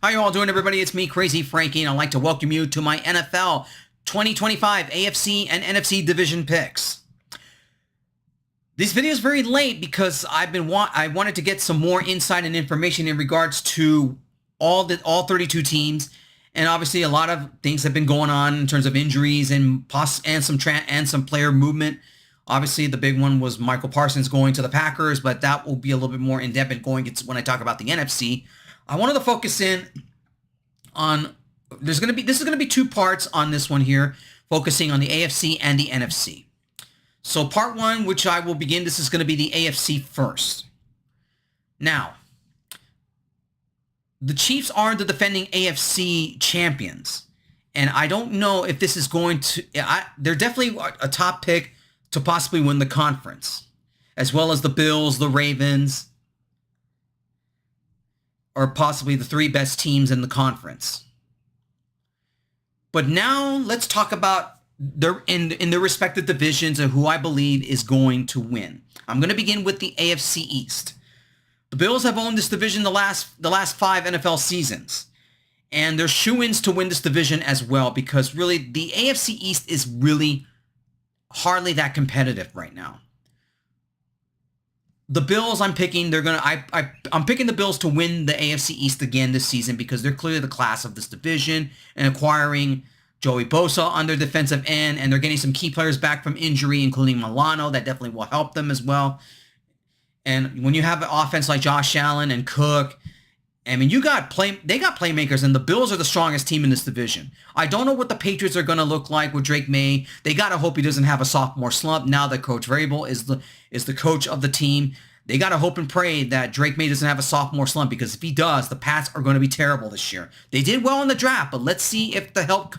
How you all doing, everybody? It's me, Crazy Frankie, and I'd like to welcome you to my NFL 2025 AFC and NFC division picks. This video is very late because I wanted to get some more insight and information in regards to all 32 teams, and obviously a lot of things have been going on in terms of injuries and some player movement. Obviously, the big one was Michael Parsons going to the Packers, but that will be a little bit more in depth when I talk about the NFC. I wanted to focus in on, this is going to be two parts on this one here, focusing on the AFC and the NFC. So part one, which I will begin, this is going to be the AFC first. Now, the Chiefs are the defending AFC champions, and I don't know if this is going to, they're definitely a top pick to possibly win the conference, as well as the Bills, the Ravens, or possibly the three best teams in the conference. But now let's talk about in their respective divisions and who I believe is going to win. I'm going to begin with the AFC East. The Bills have owned this division the last 5 NFL seasons, and they're shoo-ins to win this division as well, because really the AFC East is really hardly that competitive right now. The Bills, I'm picking the Bills to win the AFC East again this season, because they're clearly the class of this division, and acquiring Joey Bosa on their defensive end, and they're getting some key players back from injury, including Milano. That definitely will help them as well. And when you have an offense like Josh Allen and Cook, I mean, they got playmakers, and the Bills are the strongest team in this division. I don't know what the Patriots are going to look like with Drake May. They got to hope he doesn't have a sophomore slump now that Coach Vrabel is the coach of the team. They got to hope and pray that Drake May doesn't have a sophomore slump, because if he does, the Pats are going to be terrible this year. They did well in the draft, but let's see if the help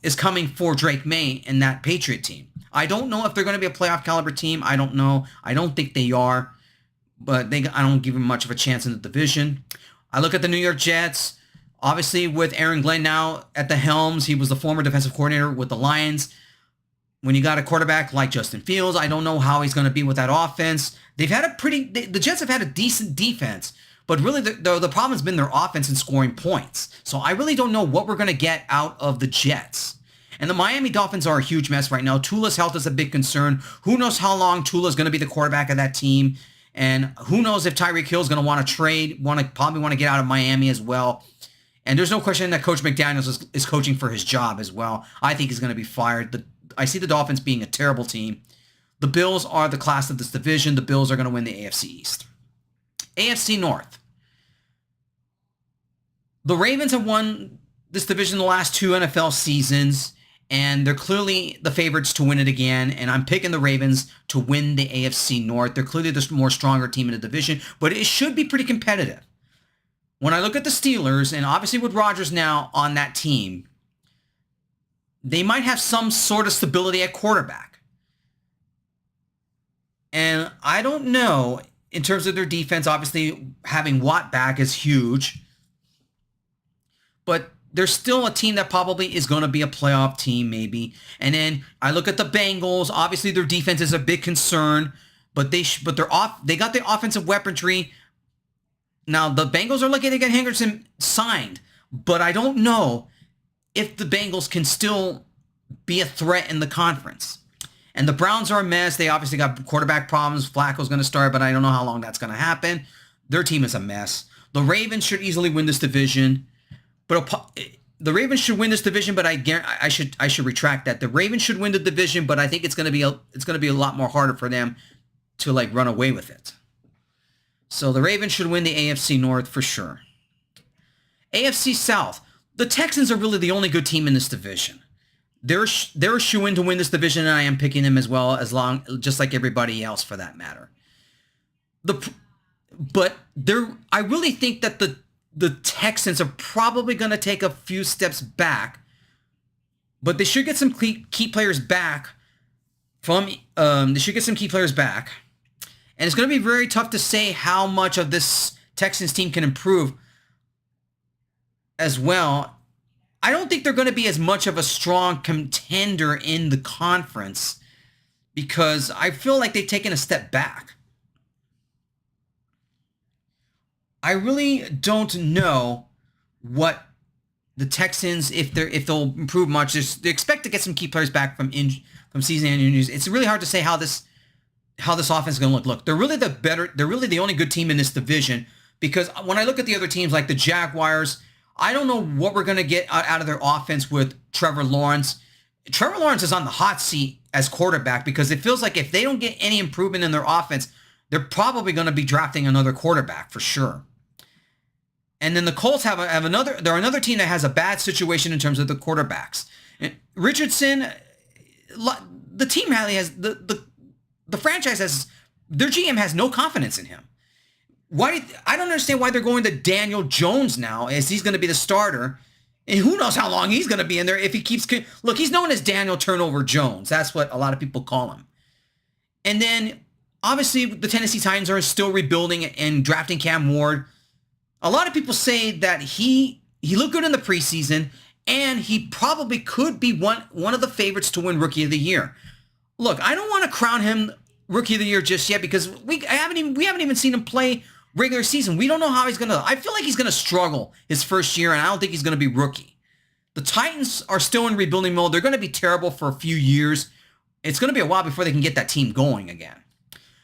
is coming for Drake May and that Patriot team. I don't know if they're going to be a playoff caliber team. I don't know. I don't think they are. But I don't give him much of a chance in the division. I look at the New York Jets. Obviously, with Aaron Glenn now at the helms, he was the former defensive coordinator with the Lions. When you got a quarterback like Justin Fields, I don't know how he's going to be with that offense. The Jets have had a decent defense, but really the problem has been their offense and scoring points. So I really don't know what we're going to get out of the Jets. And the Miami Dolphins are a huge mess right now. Tula's health is a big concern. Who knows how long Tula's going to be the quarterback of that team? And who knows if Tyreek Hill is going to want to trade, probably want to get out of Miami as well. And there's no question that Coach McDaniels is coaching for his job as well. I think he's going to be fired. I see the Dolphins being a terrible team. The Bills are the class of this division. The Bills are going to win the AFC East. AFC North. The Ravens have won this division the last 2 NFL seasons, and they're clearly the favorites to win it again, and I'm picking the Ravens to win the AFC North. They're clearly the more stronger team in the division, but it should be pretty competitive. When I look at the Steelers, and obviously with Rodgers now on that team, they might have some sort of stability at quarterback. And I don't know, in terms of their defense, obviously having Watt back is huge, but they're still a team that probably is going to be a playoff team, maybe. And then I look at the Bengals. Obviously, their defense is a big concern, but they got the offensive weaponry. Now, the Bengals are looking to get Henderson signed, but I don't know if the Bengals can still be a threat in the conference. And the Browns are a mess. They obviously got quarterback problems. Flacco's going to start, but I don't know how long that's going to happen. Their team is a mess. The Ravens should easily win this division. But the Ravens should win this division, but I should retract that. The Ravens should win the division, but I think it's going to be a lot more harder for them to run away with it. So the Ravens should win the AFC North for sure. AFC South. The Texans are really the only good team in this division. They're a shoo-in to win this division, and I am picking them as well, just like everybody else for that matter. I really think that the Texans are probably going to take a few steps back, but they should get some key players back and it's going to be very tough to say how much of this Texans team can improve as well. I don't think they're going to be as much of a strong contender in the conference, because I feel like they've taken a step back. I really don't know what the Texans, if they'll improve much. They expect to get some key players back from season-ending injuries. It's really hard to say how this offense is going to look. Look, they're really the only good team in this division, because when I look at the other teams like the Jaguars, I don't know what we're going to get out of their offense with Trevor Lawrence. Trevor Lawrence is on the hot seat as quarterback, because it feels like if they don't get any improvement in their offense, they're probably going to be drafting another quarterback for sure. And then the Colts they're another team that has a bad situation in terms of the quarterbacks. And Richardson, the team really has, the franchise has, their GM has no confidence in him. I don't understand why they're going to Daniel Jones now, as he's going to be the starter. And who knows how long he's going to be in there if he keeps, look, he's known as Daniel Turnover Jones. That's what a lot of people call him. And then obviously the Tennessee Titans are still rebuilding and drafting Cam Ward. A lot of people say that he looked good in the preseason, and he probably could be one of the favorites to win Rookie of the Year. Look, I don't want to crown him Rookie of the Year just yet, because we haven't even seen him play regular season. We don't know how he's going to. I feel like he's going to struggle his first year, and I don't think he's going to be rookie. The Titans are still in rebuilding mode. They're going to be terrible for a few years. It's going to be a while before they can get that team going again.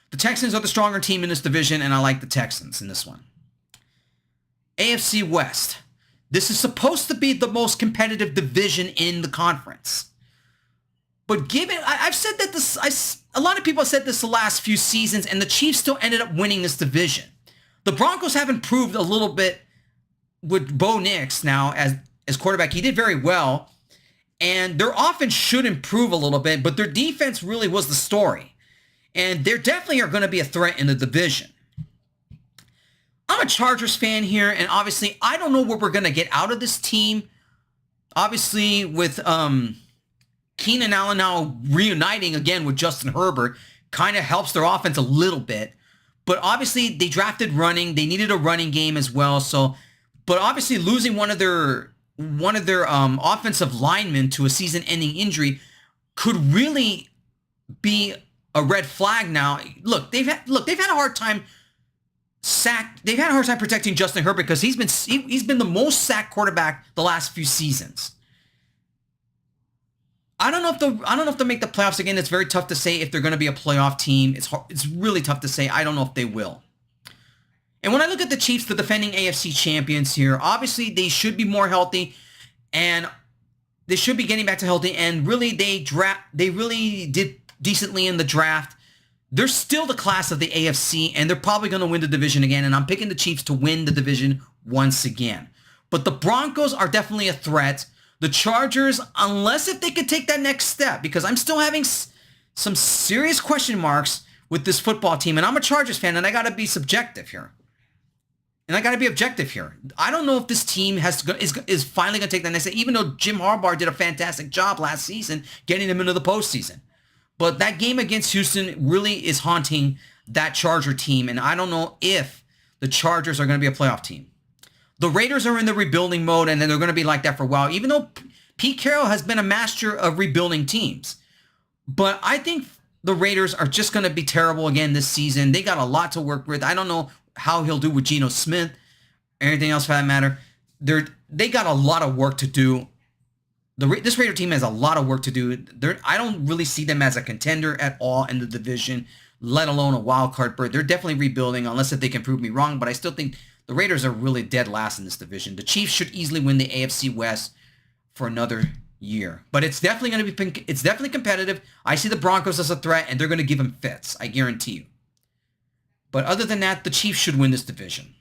The Texans are the stronger team in this division, and I like the Texans in this one. AFC West. This is supposed to be the most competitive division in the conference. But given, I've said that a lot of people have said this the last few seasons, and the Chiefs still ended up winning this division. The Broncos have improved a little bit with Bo Nix now as quarterback. He did very well, and their offense should improve a little bit, but their defense really was the story. And they definitely are going to be a threat in the division. I'm a Chargers fan here, and obviously I don't know what we're going to get out of this team. Obviously with Keenan Allen now reuniting again with Justin Herbert kind of helps their offense a little bit. But obviously they drafted running. They needed a running game as well. So, but obviously losing one of their offensive linemen to a season-ending injury could really be a red flag now. Look, they've had a hard time protecting Justin Herbert, because he's been the most sacked quarterback the last few seasons. I don't know if they'll make the playoffs again. It's very tough to say if they're going to be a playoff team. It's really tough to say. I don't know if they will. And when I look at the Chiefs, the defending AFC champions here, obviously they should be more healthy, and they should be getting back to healthy. And really, they really did decently in the draft. They're still the class of the AFC, and they're probably going to win the division again. And I'm picking the Chiefs to win the division once again. But the Broncos are definitely a threat. The Chargers, unless if they could take that next step, because I'm still having some serious question marks with this football team. And I'm a Chargers fan, and I got to be subjective here. And I got to be objective here. I don't know if this team is finally going to take that next step, even though Jim Harbaugh did a fantastic job last season getting them into the postseason. But that game against Houston really is haunting that Charger team, and I don't know if the Chargers are going to be a playoff team. The Raiders are in the rebuilding mode, and then they're going to be like that for a while, even though Pete Carroll has been a master of rebuilding teams. But I think the Raiders are just going to be terrible again this season. They got a lot to work with. I don't know how he'll do with Geno Smith or anything else for that matter. They got a lot of work to do. This Raider team has a lot of work to do. I don't really see them as a contender at all in the division, let alone a wild card berth. They're definitely rebuilding, unless if they can prove me wrong. But I still think the Raiders are really dead last in this division. The Chiefs should easily win the AFC West for another year. But it's definitely going to be. It's definitely competitive. I see the Broncos as a threat, and they're going to give them fits. I guarantee you. But other than that, the Chiefs should win this division.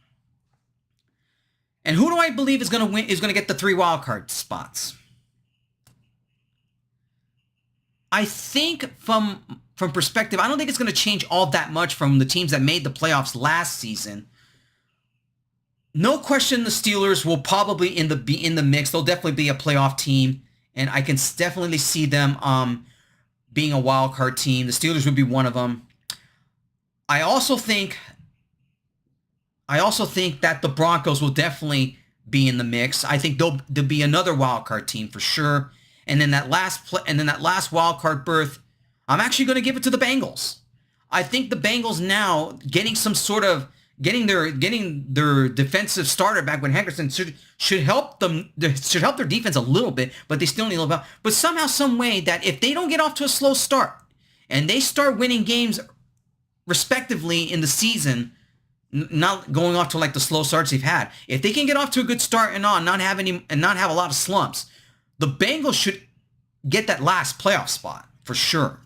And who do I believe is going to win? Is going to get the 3 wild card spots? I think from perspective, I don't think it's going to change all that much from the teams that made the playoffs last season. No question, the Steelers will probably be in the mix. They'll definitely be a playoff team, and I can definitely see them being a wild card team. The Steelers would be one of them. I also think that the Broncos will definitely be in the mix. I think there'll be another wild card team for sure. And then that last wild card berth, I'm actually going to give it to the Bengals. I think the Bengals now getting some sort of getting their defensive starter back when Henderson should help them. Should help their defense a little bit, but they still need a little bit. But somehow, some way, that if they don't get off to a slow start and they start winning games respectively in the season, not going off to like the slow starts they've had, if they can get off to a good start and not have a lot of slumps, the Bengals should get that last playoff spot for sure.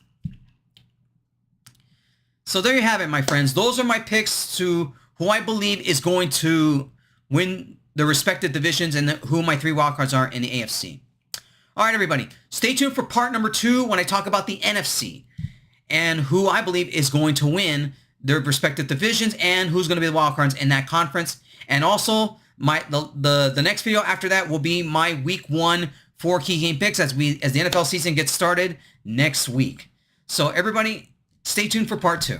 So there you have it, my friends. Those are my picks to who I believe is going to win the respective divisions and who my 3 wildcards are in the AFC. All right, everybody. Stay tuned for part number 2 when I talk about the NFC and who I believe is going to win their respective divisions and who's going to be the wildcards in that conference. And also, the next video after that will be my week 1 4 key game picks as the NFL season gets started next week. So everybody, stay tuned for part 2.